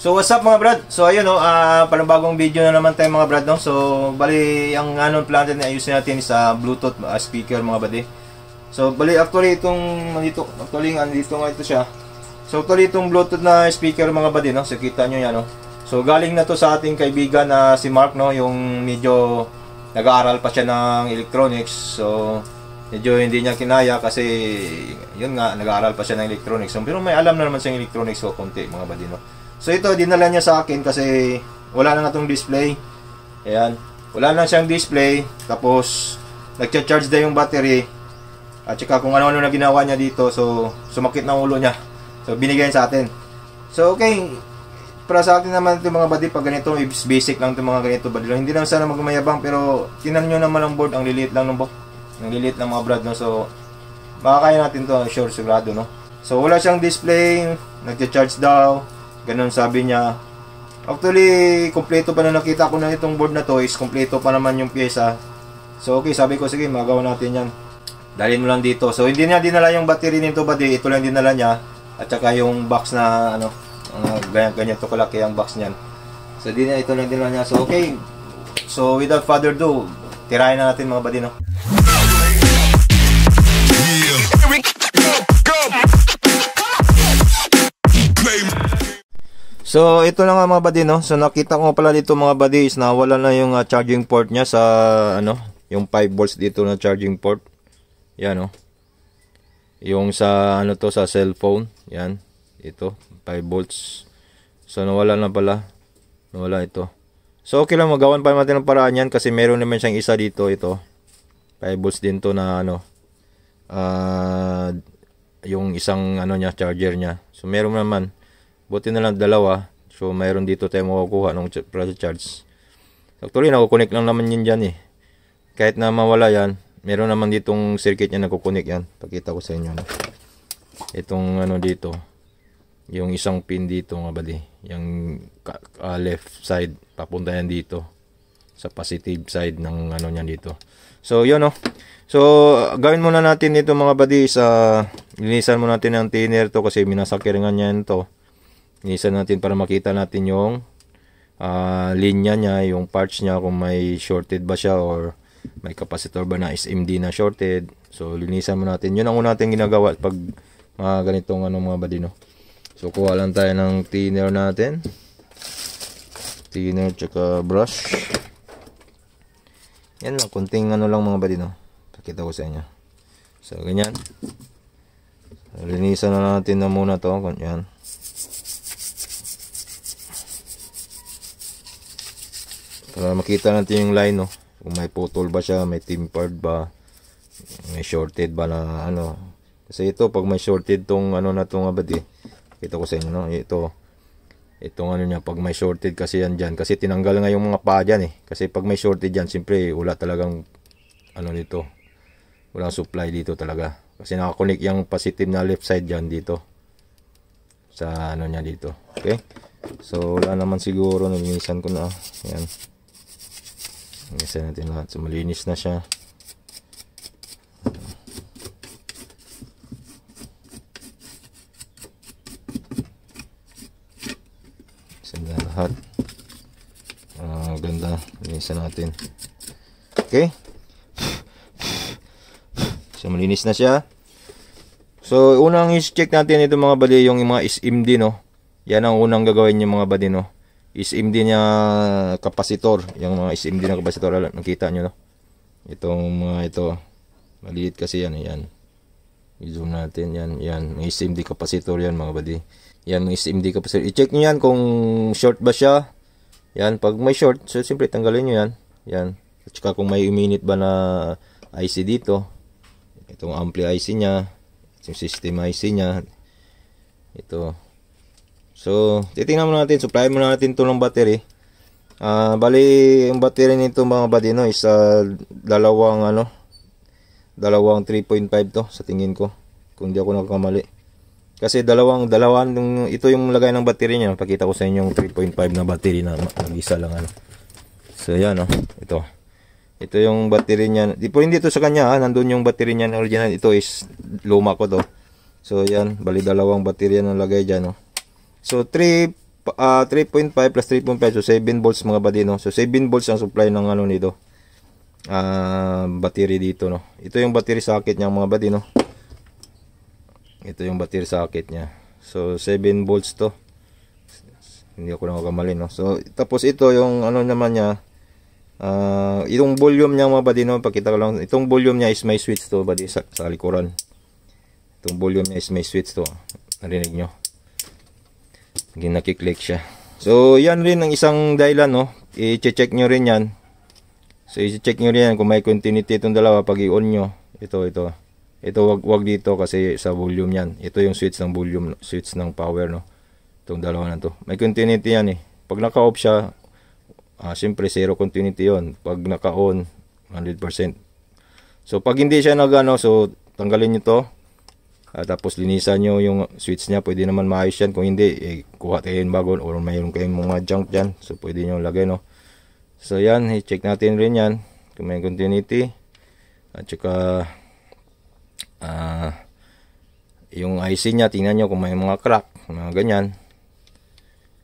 So what's up mga brad? So ayun no, panibagong video na naman tayo mga brad no. So bali ang plan natin ayusin natin sa Bluetooth speaker mga buddy. So bali actually itong andito nga ito siya. So actually itong Bluetooth na speaker mga buddy no. So kita nyo yan no. So galing na to sa ating kaibigan na si Mark no, yung medyo nag-aaral pa siya ng electronics. So medyo hindi niya kinaya kasi yun nga, nag-aaral pa siya ng electronics. So, pero may alam na naman sa electronics so konti mga buddy no. So ito dinala niya sa akin kasi wala na nga tong display. Ayan, wala na siyang display. Tapos nagcha-charge na yung battery. At saka kung ano-ano na ginawa niya dito. So sumakit na ulo niya. So binigay sa atin. So okay, para sa akin naman ito mga buddy, pag ganito basic lang ito mga ganito buddy. Hindi naman sana magmayabang pero tinan nyo naman ang board, ang liliit lang ng board. Ang liliit lang mga brad no. So makakaya natin to, sure sigurado no. So wala siyang display, nagcha-charge daw. Ganun sabi niya. Actually, kompleto pa na nakita ko na itong board na to is kompleto pa naman yung pyesa. So okay, sabi ko sige, magawa natin yan. Dalhin mo lang dito. So hindi niya dinala yung battery nito buddy, ito lang dinala niya. At saka yung box na ano, ganyan to kalaki ang box niyan. So ito lang dinala niya. So okay. So without further ado, tirahin na natin mga buddy no. So ito na nga mga buddy no. So nakita ko pala dito mga buddy is na wala na yung charging port niya sa ano, yung 5 volts dito na charging port. Yan no. Yung sa ano to, sa cellphone. Yan. Ito 5 volts. So nawala na pala. Nawala ito. So okay lang, magawan pa natin ng paraan yan kasi meron naman siyang isa dito, ito. 5 volts din to na ano. Yung isang ano niya, charger niya. So meron naman. Buti na lang dalawa. So mayroon dito tayo makukuha ng charge. Actually nakukunik lang naman yun dyan eh. Kahit na mawala yan, meron naman ditong circuit niya nakukunik yan. Pakita ko sa inyo. No? Itong ano dito. Yung isang pin dito nga buddy. Yung left side. Papunta yan dito. Sa positive side ng ano niyan dito. So yun no. So gawin muna natin ito mga buddy. Linisan muna natin ang thinner to kasi minasakiringan niya ito. Linisan natin para makita natin yung linya niya, yung parts niya, kung may shorted ba siya or may capacitor ba na SMD na shorted. So linisan mo natin. Yun ang una natin ginagawa pag mga ganitong ano mga buddy no. So kuha lang tayo ng thinner natin. Thinner tsaka brush. Yan lang, kunting ano lang mga buddy no. Pakita ko sa inyo. So ganyan. So, linisan na natin na muna to. Yan. Para makita natin yung line no. Kung may putol ba siya, may tempered ba, may shorted ba na ano. Kasi ito pag may shorted tong ano na tong abad eh. Kita ko sa inyo no. Itong ano niya, pag may shorted kasi yan dyan. Kasi tinanggal nga yung mga paa dyan eh. Kasi pag may shorted dyan, siyempre wala talagang ano dito. Walang supply dito talaga. Kasi nakakunik yung positive na left side dyan dito. Sa ano niya dito. Okay. So wala naman siguro. Nalinisan ko na. Yan. Linisan natin lahat. So malinis na siya. Linisan na lahat. Ganda. Linisan natin. Okay. So malinis na siya. So unang i-check natin ito mga buddy, yung mga SMD no. Yan ang unang gagawin niyo mga buddy no. SMD niya kapasitor, yung mga SMD na kapasitor, nakita nyo no. Itong mga ito maliit kasi yan, yan. I-zoom natin yan, yan, may SMD kapasitor yan mga buddy. Yan, may SMD kapasitor. I-check nyo yan kung short ba siya. Yan, pag may short, so siyempre tanggalin nyo yan. Yan, at saka kung may minute ba na IC dito. Itong ampli IC nya, yung system IC nya. Ito. So, titingnan muna natin, supply muna natin ito ng battery. Bali, yung battery nito mga buddy no, is dalawang 3.5 to sa tingin ko. Kung di ako nagkamali. Kasi ito yung lagay ng battery niya. Pakita ko sa inyo yung 3.5 na battery na mag-isa lang ano. So, yan no, ito. Ito yung battery niya. Hindi ito sa kanya nandun yung battery niya na original. Ito is luma ko to. So, yan, bali dalawang battery na lagay dyan no. So 3 3.5 plus 3.5, so 7 volts mga buddy, no? So 7 volts ang supply ng ano nito, battery dito, no? Ito yung battery socket niya mga buddy, no? Ito yung battery socket niya. So 7 volts to. Hindi ako nakakamali, no? So tapos ito yung ano naman niya, itong volume niya mga buddy, no? Pakita ko lang, itong volume niya is may switch to buddy, sa likuran. Itong volume niya is may switch to. Narinig nyo? Nakiklik siya. So yan rin ang isang dahilan, no? I-check nyo rin yan. So i-check nyo rin yan kung may continuity itong dalawa. Pag i-on nyo, ito wag dito kasi sa volume yan. Ito yung switch ng volume, switch ng power, no? Itong dalawa na to, may continuity yan eh. Pag naka-off siya, siyempre zero continuity yon. Pag naka-on, 100%. So pag hindi siya nagano, so tanggalin nyo to. Tapos linisan nyo yung switch niya. Pwede naman maayos yan. Kung hindi, kuha tayo yung bago, or mayroon kayong mga junk dyan, so pwede nyo lagay, no? So yan, i-check natin rin yan kung may continuity. At saka yung IC nya, tingnan nyo kung may mga crack, mga ganyan.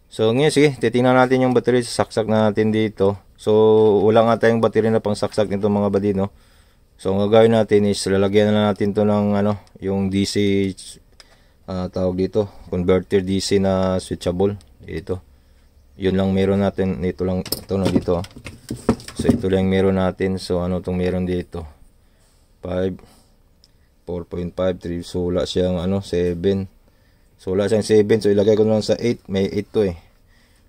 So ngayon, sige, titingnan natin yung battery. Saksak na natin dito. So wala nga tayong battery na pang saksak nito mga buddy, no? So ang gagawin natin is lalagyan na natin to ng ano, yung DC, tawag dito, converter DC na switchable. Ito, yun lang meron natin. Ito lang, ito na dito. So ito lang meron natin. So ano tong meron dito, 5, 4.5, 3. So wala siyang ano, 7. So wala siyang 7. So ilagay ko na lang sa 8. May 8 to eh.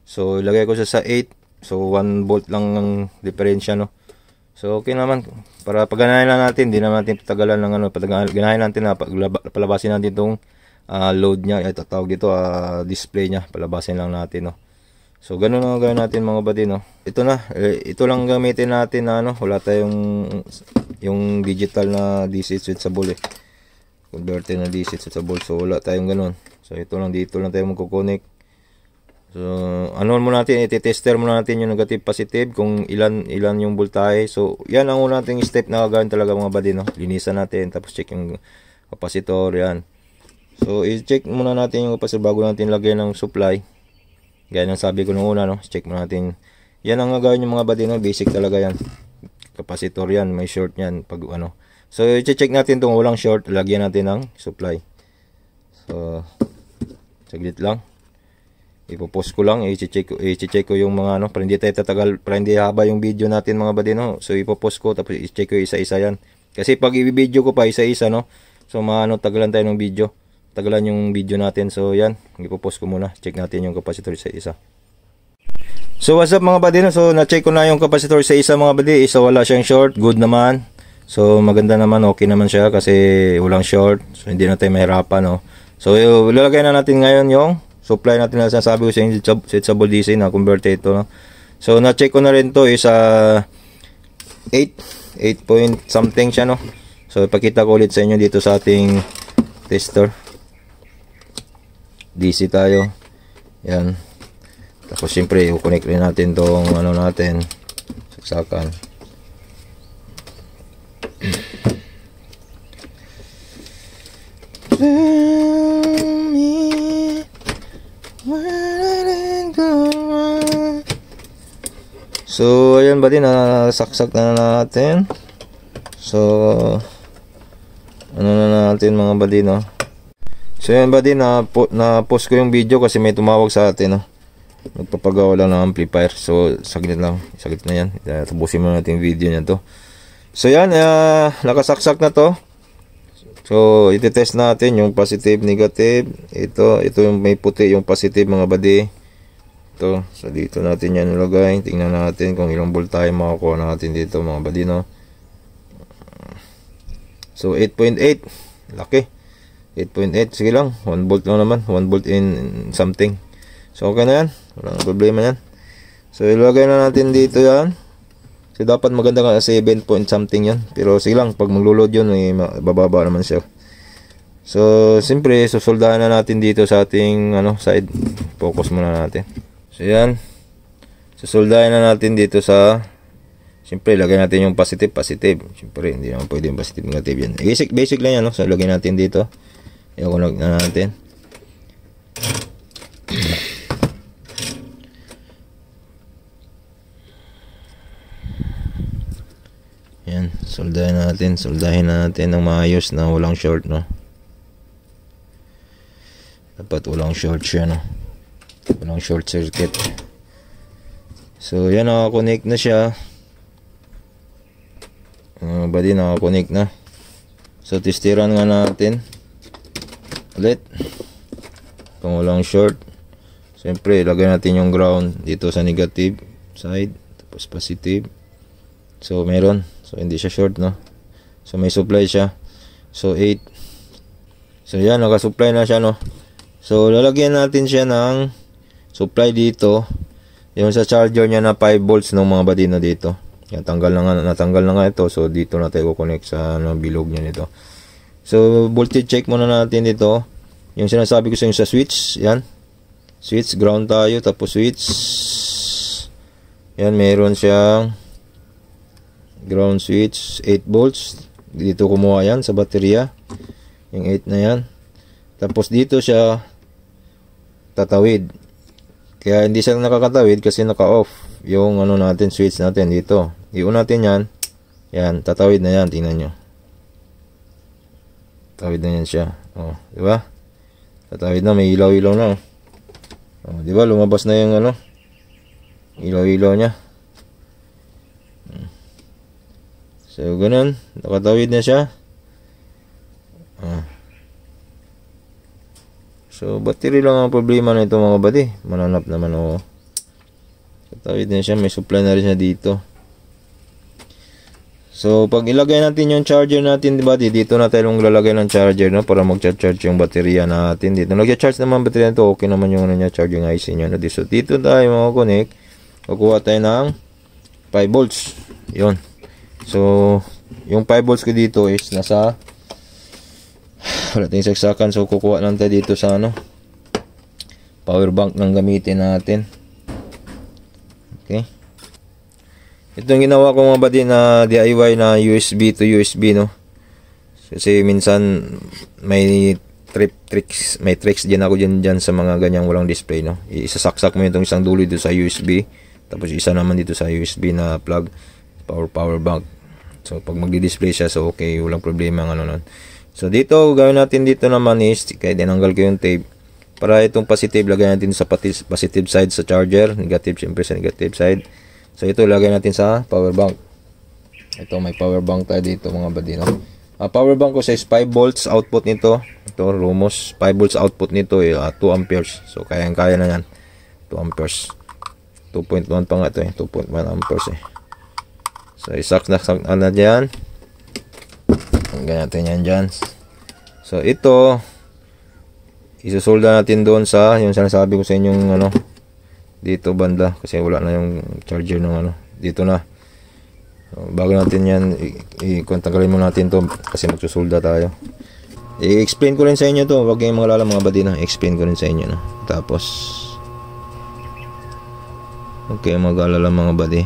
So ilagay ko siya sa 8. So 1 volt lang ang diferensya, no? So okay naman, para paganahin lang natin, hindi naman natin patagalan ng ano, ganahin natin na palabasin natin itong load niya, ito tawag dito, display niya, palabasin lang natin, no. So ganun ang gawin natin mga buddy, no. Ito na, ito lang gamitin natin na ano, wala tayong yung digital na DC switchable eh. Converter na DC switchable, so wala tayong ganun. So ito lang, dito lang tayo magko-connect. So ano mo natin, i-tester mo natin yung negative positive kung ilan yung voltahe. So yan ang una nating step na gagawin talaga mga buddy, no. Linisan natin, tapos check yung capacitor, yan. So i-check muna natin yung capacitor bago natin lagyan ng supply. Gaya ng sabi ko nung una, no, check muna natin. Yan ang gagawin yung mga buddy, no. Basic talaga yan. Capacitor yan, may short yan pag ano. So i-check natin tong walang short, lagyan natin ng supply. So saglit lang. Ipopost ko lang, i-check ko yung mga ano, para hindi tayo tatagal, para hindi haba yung video natin mga buddy, no. So ipopost ko, tapos i-check ko isa-isa yan. Kasi pag i-video ko pa isa-isa, no, so maano, tagalan tayo ng video. Tagalan yung video natin. So yan, ipopost ko muna. Check natin yung capacitor isa-isa. So what's up mga buddy, no? So na-check ko na yung capacitor isa-isa mga buddy. So wala siyang short, good naman. So maganda naman, okay naman siya kasi walang short. So hindi na tayo mahirapan, no. So ilalagay na natin ngayon yung supply natin na sasabi ko sa inyo, switchable DC na converter ito, no? So na-check ko na rin to is 8 point something siya, no? So ipakita ko ulit sa inyo dito sa ating tester. DC tayo. Yan. Tapos siyempre i-connect rin natin tong ano natin, saksakan. So ayan buddy, nasaksak na natin. So ano na natin mga buddy, no. So ayan buddy, na-post ko yung video kasi may tumawag sa atin, no. Nagpapagawa lang ng amplifier. So saglit na yan. Tapusin mo natin yung video niya to. So yan, nakasaksak na to. So iti-test natin yung positive, negative. Ito yung may puti, yung positive mga buddy. Ito, so dito natin yan ilagay. Tingnan natin kung ilang voltahe makakuha natin dito mga buddy, no. So 8.8, laki. 8.8, sige lang, 1 volt lang naman, 1 volt in something. So okay na yan, walang problema yan. So ilagay na natin dito yan. So dapat maganda ka 7 point something yan. Pero sige lang, pag maglo-load yun, bababa naman siya. So siyempre, susoldahan na natin dito sa ating ano, side. Focus muna natin. So yan, susoldahan na natin dito sa, siyempre lagay natin yung positive. Siyempre hindi naman pwede yung positive, negative yan. Basic lang yan, no? So lagay natin dito. I-connect na natin. Yan, soldahin natin ng maayos na walang short, no. Dapat walang short siya, no. Walang short circuit. So yan, nakakonect na siya. Bali, nakakonect na. So testiran nga natin ulit kung walang short. Siyempre ilagay natin yung ground dito sa negative side, tapos positive. So meron, so hindi siya short, no. So may supply siya. So 8. So yan, naka-supply na siya, no. So lalagyan natin siya ng supply dito, yung sa charger niya na 5 volts ng mga badi na dito. Yan, natanggal na nga ito. So dito na tayo connect sa bilog niya nito. So voltage check muna natin dito. Yung sinasabi ko sa inyo sa switch, yan. Switch, ground tayo, tapos switch. Yan, meron siyang ground switch, 8 volts. Dito kumuha yan sa baterya. Yung 8 na yan. Tapos dito siya tatawid. Kaya hindi siya nakakatawid kasi naka-off yung ano natin, switch natin dito. I-on natin yan. Yan, tatawid na yan, tingnan nyo. Tatawid na yan siya. Oh, di ba? Tatawid na, may ilaw-ilaw na. Oh, di ba? Lumabas na yung ano, ilaw-ilaw niya. So, ganun. Nakatawid na siya. So, battery lang ang problema na ito, mga buddy. Mananap naman, oh. Nakatawid na siya. May supply na rin siya dito. So, pag ilagay natin yung charger natin, diba, dito na tayo lalagay ng charger, no, para mag-charge yung baterya natin dito. Nag-charge naman baterya nito, okay naman yung ano niya, charging IC niya, no. So, dito tayo mag-connect. Kukuha tayo ng 5 volts. Yun. So, yung 5 volts ko dito is nasa wala tayong saksakan. So, kukuha lang tayo dito sa ano, power bank ng gamitin natin. Okay. Itong ginawa ko mga buddy na DIY na USB to USB, no. Kasi minsan may tricks din ako dyan sa mga ganyang walang display, no. Isasaksak mo itong isang dulo dito sa USB, tapos isa naman dito sa USB na plug, power bank. So pag magdi-display siya, so okay, walang problema ng ano nun. So dito gawin natin dito naman is, kaya dinanggal ko yung tape para itong positive lagay natin sa positive side sa charger, negative syempre sa negative side. So ito lagay natin sa power bank. Ito may power bank tayo dito mga buddy, no. Power bank ko says 5 volts output nito. Ito Rumos 5 volts output nito, 2 amperes. So kayang-kaya na yan. 2 amperes. 2.1 pa nga ito, 2.1 amperes eh. So isak na dyan. Hanggang natin yan dyan. So ito isusolda natin doon sa yung sinasabi ko sa inyong ano, dito banda, kasi wala na yung charger ng ano, dito na. So, bago natin yan i-tanggalin mo natin to kasi magsusolda tayo. I-explain ko rin sa inyo to, wag kayong mangalala mga buddy, na explain ko rin sa inyo, no. Tapos okay, mag-alala mga buddy,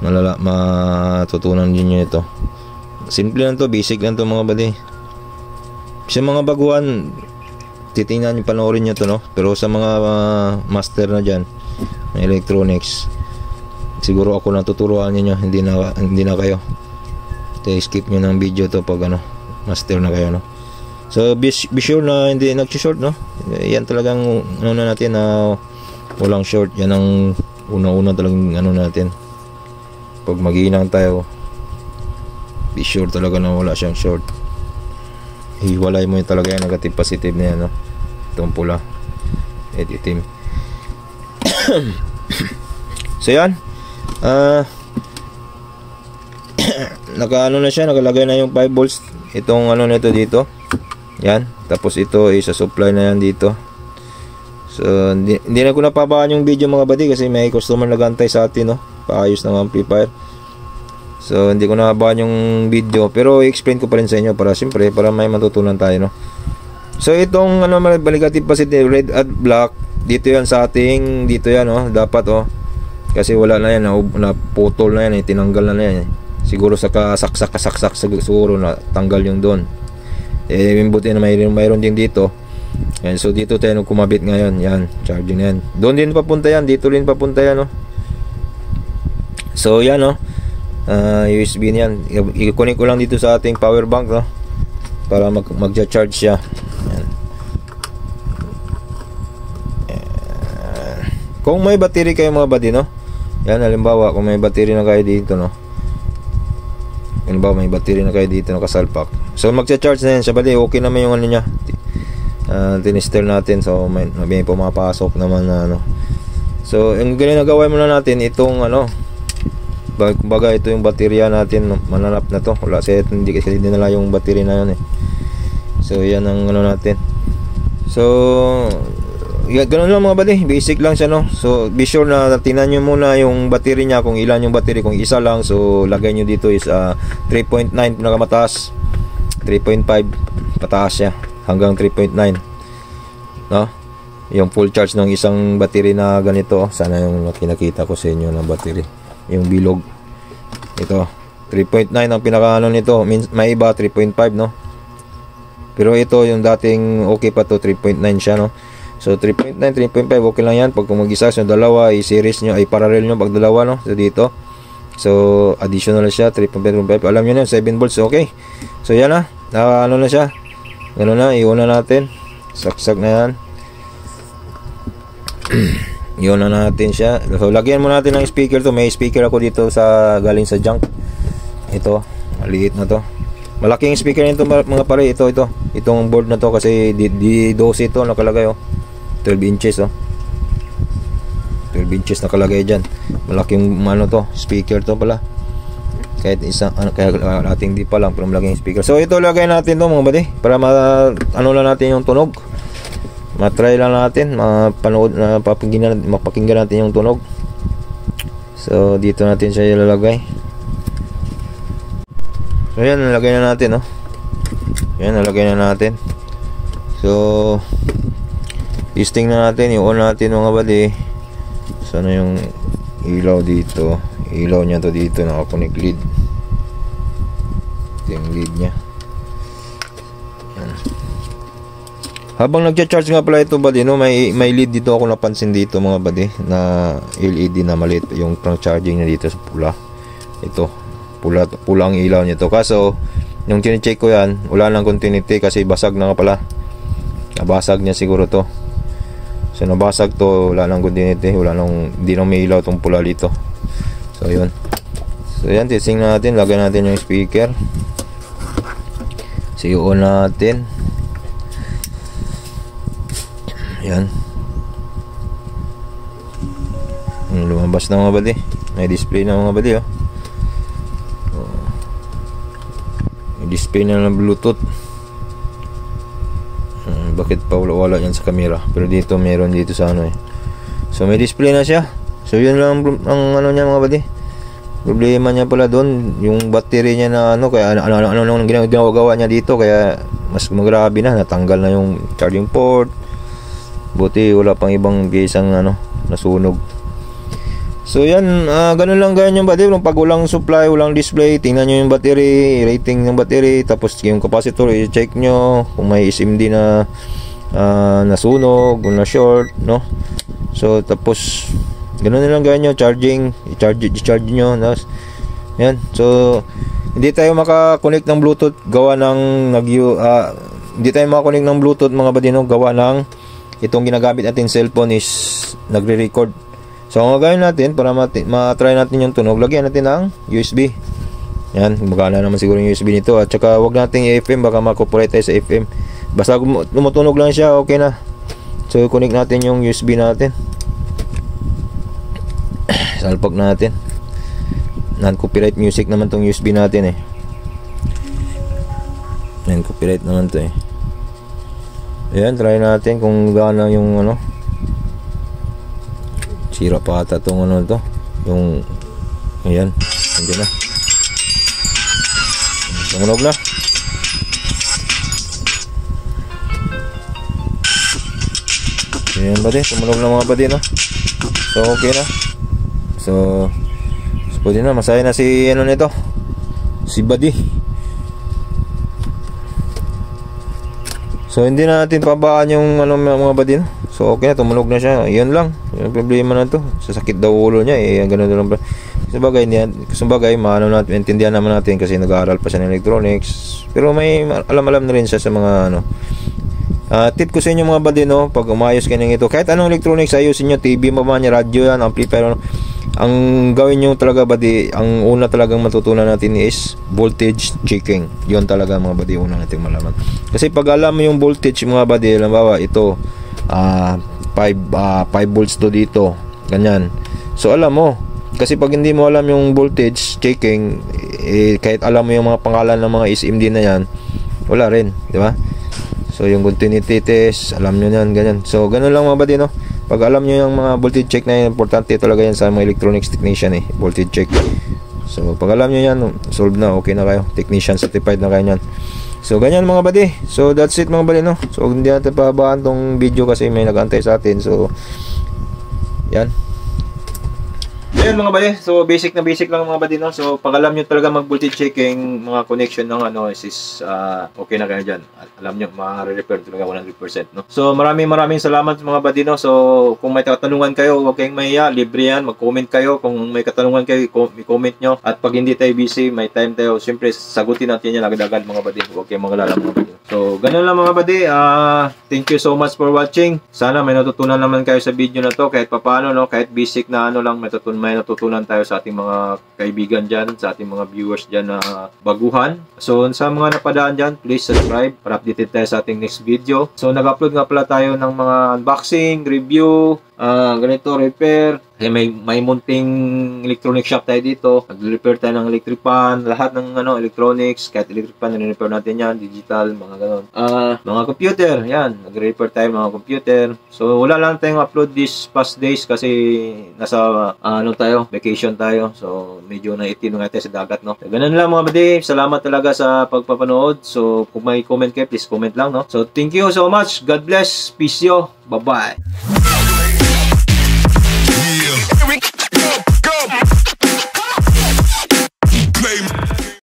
matutunan din nyo ito. Simple lang to, basic lang to mga buddy. Sa mga baguhan, titingnan nyo, panoorin nyo to, no. Pero sa mga master na dyan ng electronics, siguro ako na tuturuan nyo, hindi na kayo. Skip nyo ng video to pag ano, master na kayo, no. So be sure na hindi nag-short, no. Yan talagang ano na natin na walang short. Yan ang una-una talagang ano natin. Pag mag-iinang tayo, be sure talaga na wala siyang short. Hiwalay mo yung talaga yung negative positive na yan, no. Itong pula, itim. So yan, naka ano na siya, nakalagay na yung 5 volts itong ano nito dito. Yan, tapos ito isa supply na yan dito. So hindi na ko napabaan yung video mga buddy kasi may customer nagantay sa atin, no, paayos ng amplifier. So hindi ko nababaan yung video, pero i-explain ko pa rin sa inyo para siyempre para may matutunan tayo, no. So itong ano, negative positive, red at black, dito yan sa ating, dito yan, oh, dapat, oh, kasi wala na yan, naputol na yan, tinanggal na yan, siguro sa kasaksak siguro na tanggal yung doon. Buti na mayroon din dito. Yan, so dito tayo kumabit ngayon, yan, charging yan. Doon din papunta yan, dito rin papunta yan, oh. So yan, oh. USB niyan. I-connect ko lang dito sa ating power bank, no, para mag-charge siya. Yan. Kung may battery kayo mga buddy, no, yan, halimbawa kung may battery na kayo dito, no, halimbawa may battery na kayo dito nakasalpak, so magcha-charge na yan siya buddy. Okay naman yung ano niya, tinister natin, so may pumapasok naman na ano. So yung ginagawa muna natin itong ano, kumbaga ito yung baterya natin, mananap na to, wala kasi hindi dinala yung battery na yun eh. So yan ang ano natin. So yan, ganun lang mga buddy, basic lang siya, no. So be sure na tingnan nyo muna yung battery nya, kung ilan yung battery. Kung isa lang, so lagay nyo dito is 3.9 pinakamataas, 3.5 pataas siya hanggang 3.9, no. Yung full charge ng isang battery na ganito, sana yung kinakita ko sa inyo na battery, yung bilog ito 3.9 ang pinakaano nito. May iba 3.5, no, pero ito yung dating okay pa to, 3.9 siya, no. So 3.9, 3.5 okay lang yan. Pag kung mag-isa yung dalawa, i-series nyo, ay parallel nyo pag dalawa, no. So dito, so additional siya 3.5, alam nyo na 7 volts, okay. So yan na, ano na siya, gano'n na. Iuna natin, saksak na yan. Yun na natin siya. So lagyan mo natin ng speaker to. May speaker ako dito sa galing sa junk. Ito, maliit na to. Malaking speaker nito mga pare. Itong board na to kasi D12 ito nakalagay, oh. 12 inches, oh. 12 inches nakalagay diyan. Malaking ano to, speaker to pala. Kahit isang kaya ating di pa lang pero malaking speaker. So ito lagay natin to mga buddy para ano lang natin yung tunog. Matry lang natin, mapanood na mapakinggan natin yung tunog. So dito natin siya ilalagay. So yan, nalagay na natin, no. Yan, nalagay na natin. So testing na natin, i-on natin mga buddy. Sana yung ilaw dito, ilaw niya to dito, nakakunik lead. Ito yung lead nya. Yan. Habang nagcha-charge nga pala ito buddy, no, may lead dito ako napansin dito mga buddy na LED na maliit yung pang charging niya dito sa pula. Ito, pula ang ilaw nito. Kaso yung tine-check ko yan, wala nang continuity kasi basag na nga pala. Nabasag niya siguro to. So nabasag to, wala nang continuity, hindi na may ilaw tong pula dito. So yun. So yan, testing natin, lagyan natin yung speaker. So i-on natin. Yan. Lumabas na mga buddy. May display na mga buddy, oh. May display na ng Bluetooth. Bakit pa wala yan sa camera? Pero dito meron dito sa ano eh. So may display na siya. So yun lang ang ano niya mga buddy. Problema niya pala doon yung battery niya na ano, kaya ano ginagawa niya dito, kaya mas magrabe na, natanggal na yung charging port. Buti wala pang ibang pisang ano nasunog. So yan, ganun lang ganyan yung battery. Pag walang supply, walang display, tingnan nyo yung battery, rating ng battery, tapos yung capacitor i-check nyo kung may SMD na nasunog o na short, no. So tapos ganun lang ganyan, charging, i-charge nyo, no? Yan. So hindi tayo makakonect ng Bluetooth gawa ng hindi tayo makakonect ng Bluetooth mga buddy, no, gawa ng itong ginagamit natin cellphone is nagre-record. So ang gagawin natin para ma-try natin yung tunog, lagyan natin ng USB. Yan, magana naman siguro yung USB nito. At saka wag natin i-FM, baka ma-copyright tayo sa FM. Basta tumutunog lang siya, okay na. So connect natin yung USB natin. Salpak natin. Non-copyright music naman tong USB natin eh. Non-copyright naman to eh. Ayan, try natin kung gana yung ano. Sira pa ata itong ano to. Yung, ayan, nandiyan na. Tumunog na. Ayan buddy, tumunog na mga buddy, no. So okay na. So pwede na, masaya na si ano nito, si buddy. So hindi na natin pabaan yung ano mga buddy, no? So okay na, tumunog na siya. Yan lang yung problema na to. Sasakit daw ulo niya eh, ganun lang. Sabagay, maano natin, intindihan naman natin kasi nag-aaral pa siya ng electronics. Pero may alam na rin siya sa mga ano. Tip ko sa inyo mga buddy, no, pag umayos kayo ng ito, kahit anong electronics ayusin nyo, TV, mama niya, radyo yan, amplifier, ang gawin nyo talaga buddy, ang una talagang matutunan natin is voltage checking. Yon talaga mga buddy, una natin malaman. Kasi pag alam mo yung voltage mga buddy, halimbawa ito 5 volts to dito, ganyan. So alam mo, kasi pag hindi mo alam yung voltage checking, kahit alam mo yung mga pangalan ng mga SMD na yan, wala rin, di ba? So yung continuity test, alam nyo yan, ganyan. So ganun lang mga buddy, no? Pag alam nyo yung mga voltage check na yan, importante talaga yan sa mga electronics technician voltage check. So pag alam nyo yan, solve na, okay na kayo, technician certified na kayo yan. So ganyan mga buddy. So that's it mga buddy, no? So hindi natin pahabaan tong video kasi may nag-antay sa atin. So yan. Ayan mga buddy, so basic lang mga buddy, no? So pag alam nyo talaga mag voltage checking, mga connection ng ano is okay na kayo dyan. Alam nyo, ma-repair talaga 100%, no? So maraming salamat mga buddy, no? So kung may katanungan kayo, huwag kayong mahiya, libre yan, mag-comment kayo. Kung may katanungan kayo, i-comment nyo. At pag hindi tayo busy, may time tayo, siyempre sagutin natin yan agad-agad mga buddy. Huwag kayong magalala mga buddy. So ganun lang mga buddy, thank you so much for watching. Sana may natutunan naman kayo sa video na to, kahit papaano, no? Kahit basic na ano lang, may natutunan tayo sa ating mga kaibigan dyan, sa ating mga viewers dyan na baguhan. So sa mga napadaan dyan, please subscribe para updated tayo sa ating next video. So nag-upload nga pala tayo ng mga unboxing, review, ganito, repair. May munting electronic shop tayo dito. Nag-repair tayo ng electric fan, lahat ng ano, electronics, kahit electric fan, nire-repair natin yan, digital, mga ganon. Mga computer, yan, nag-repair tayo mga computer. So wala lang tayong upload these past days kasi nasa ano tayo, vacation tayo. So medyo na-itino nga tayo sa dagat, no. So, ganun lang mga buddy, salamat talaga sa pagpapanood. So kung may comment kayo, please comment lang, no. So thank you so much, God bless, peace yo, bye bye.